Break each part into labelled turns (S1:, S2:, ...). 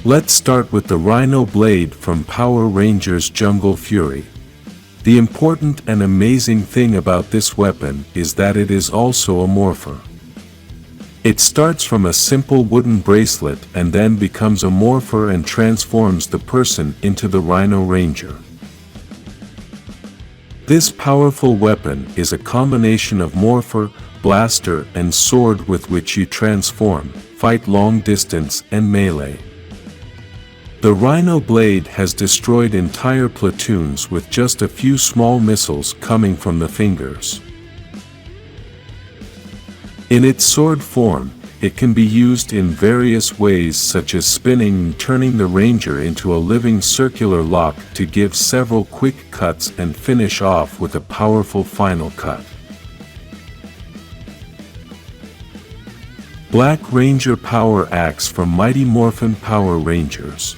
S1: Let's start with the Rhino Blade from Power Rangers Jungle Fury. The important and amazing thing about this weapon is that it is also a morpher. It starts from a simple wooden bracelet and then becomes a morpher and transforms the person into the Rhino Ranger. This powerful weapon is a combination of morpher, blaster, and sword with which you transform, fight long distance, and melee. The Rhino Blade has destroyed entire platoons with just a few small missiles coming from the fingers. In its sword form, it can be used in various ways such as spinning and turning the Ranger into a living circular lock to give several quick cuts and finish off with a powerful final cut. Black Ranger Power Axe from Mighty Morphin Power Rangers.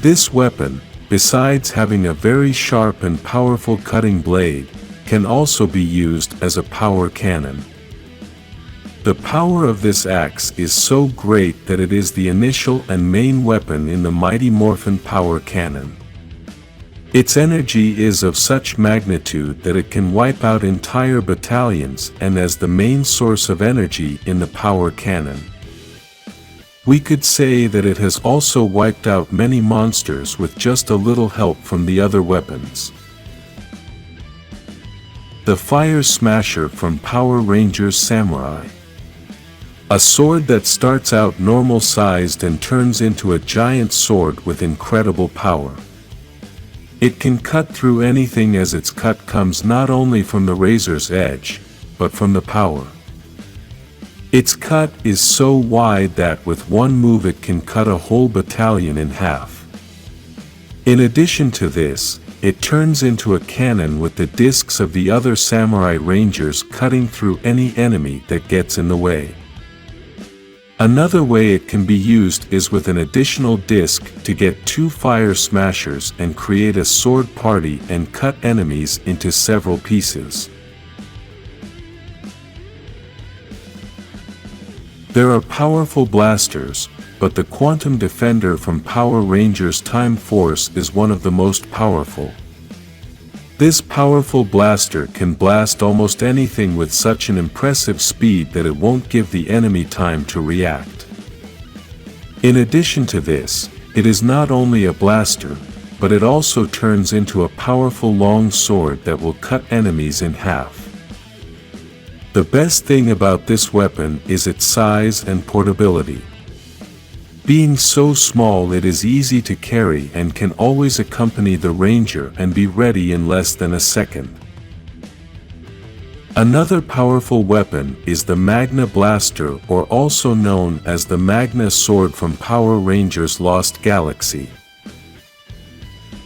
S1: This weapon, besides having a very sharp and powerful cutting blade, can also be used as a power cannon. The power of this axe is so great that it is the initial and main weapon in the Mighty Morphin Power Cannon. Its energy is of such magnitude that it can wipe out entire battalions and as the main source of energy in the power cannon. We could say that it has also wiped out many monsters with just a little help from the other weapons. The Fire Smasher from Power Rangers Samurai. A sword that starts out normal-sized and turns into a giant sword with incredible power. It can cut through anything as its cut comes not only from the razor's edge, but from the power. Its cut is so wide that with one move it can cut a whole battalion in half. In addition to this, it turns into a cannon with the discs of the other Samurai Rangers cutting through any enemy that gets in the way. Another way it can be used is with an additional disc to get two Fire Smashers and create a sword party and cut enemies into several pieces. There are powerful blasters, but the Quantum Defender from Power Rangers Time Force is one of the most powerful. This powerful blaster can blast almost anything with such an impressive speed that it won't give the enemy time to react. In addition to this, it is not only a blaster, but it also turns into a powerful long sword that will cut enemies in half. The best thing about this weapon is its size and portability. Being so small, it is easy to carry and can always accompany the Ranger and be ready in less than a second. Another powerful weapon is the Magna Blaster, or also known as the Magna Sword from Power Rangers Lost Galaxy.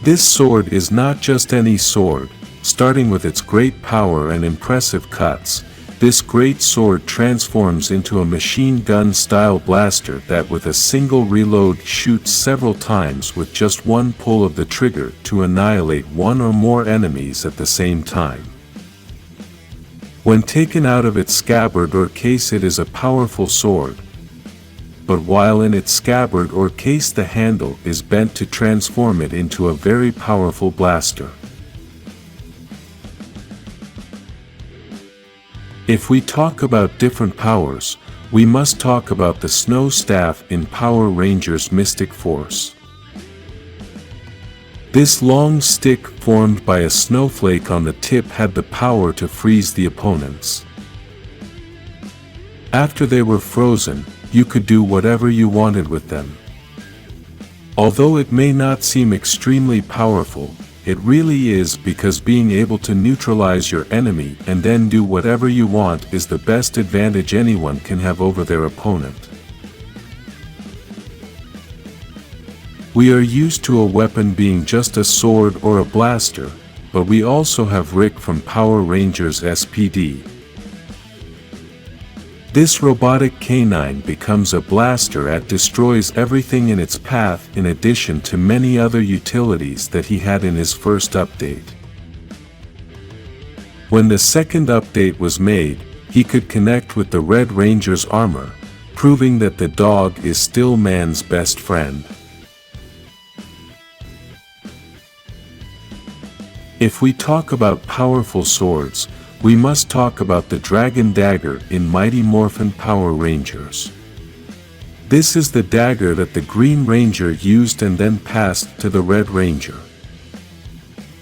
S1: This sword is not just any sword. Starting with its great power and impressive cuts, this great sword transforms into a machine gun-style blaster that with a single reload shoots several times with just one pull of the trigger to annihilate one or more enemies at the same time. When taken out of its scabbard or case, it is a powerful sword. But while in its scabbard or case, the handle is bent to transform it into a very powerful blaster. If we talk about different powers, we must talk about the Snow Staff in Power Rangers Mystic Force. This long stick formed by a snowflake on the tip had the power to freeze the opponents. After they were frozen, you could do whatever you wanted with them. Although it may not seem extremely powerful, it really is, because being able to neutralize your enemy and then do whatever you want is the best advantage anyone can have over their opponent. We are used to a weapon being just a sword or a blaster, but we also have Rick from Power Rangers SPD. This robotic canine becomes a blaster that destroys everything in its path, in addition to many other utilities that he had in his first update. When the second update was made, he could connect with the Red Ranger's armor, proving that the dog is still man's best friend. If we talk about powerful swords, we must talk about the Dragon Dagger in Mighty Morphin Power Rangers. This is the dagger that the Green Ranger used and then passed to the Red Ranger.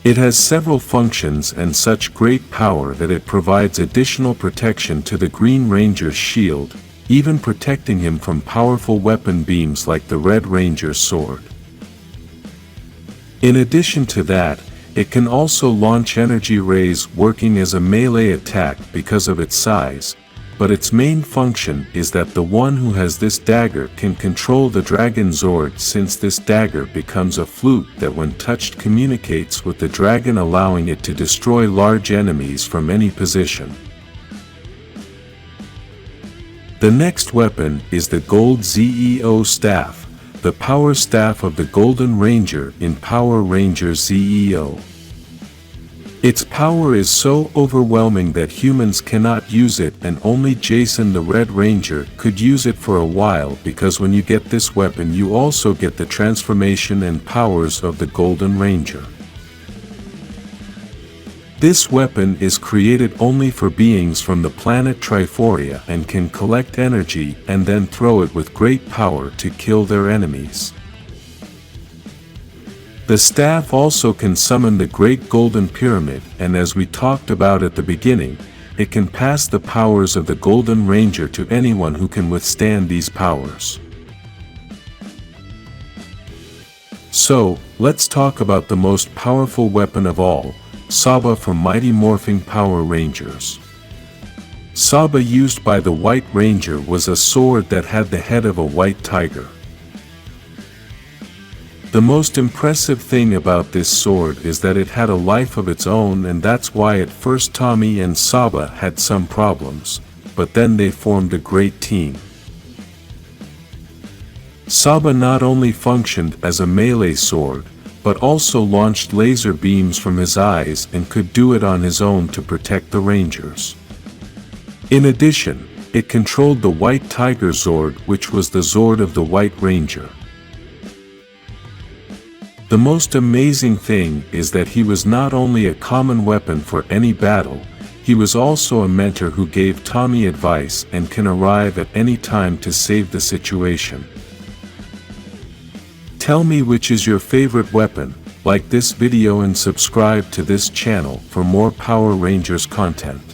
S1: It has several functions and such great power that it provides additional protection to the Green Ranger's shield, even protecting him from powerful weapon beams like the Red Ranger's sword. In addition to that, it can also launch energy rays working as a melee attack because of its size, but its main function is that the one who has this dagger can control the Dragon Zord, since this dagger becomes a flute that when touched communicates with the dragon, allowing it to destroy large enemies from any position. The next weapon is the Gold ZEO Staff, the power staff of the Golden Ranger in Power Rangers ZEO. Its power is so overwhelming that humans cannot use it, and only Jason the Red Ranger could use it for a while, because when you get this weapon you also get the transformation and powers of the Golden Ranger. This weapon is created only for beings from the planet Triforia and can collect energy and then throw it with great power to kill their enemies. The staff also can summon the Great Golden Pyramid, and as we talked about at the beginning, it can pass the powers of the Golden Ranger to anyone who can withstand these powers. So, let's talk about the most powerful weapon of all, Saba from Mighty Morphin Power Rangers. Saba, used by the White Ranger, was a sword that had the head of a white tiger. The most impressive thing about this sword is that it had a life of its own, and that's why at first Tommy and Saba had some problems, but then they formed a great team. Saba not only functioned as a melee sword, but also launched laser beams from his eyes and could do it on his own to protect the Rangers. In addition, it controlled the White Tiger Zord, which was the Zord of the White Ranger. The most amazing thing is that he was not only a common weapon for any battle, he was also a mentor who gave Tommy advice and can arrive at any time to save the situation. Tell me which is your favorite weapon, like this video and subscribe to this channel for more Power Rangers content.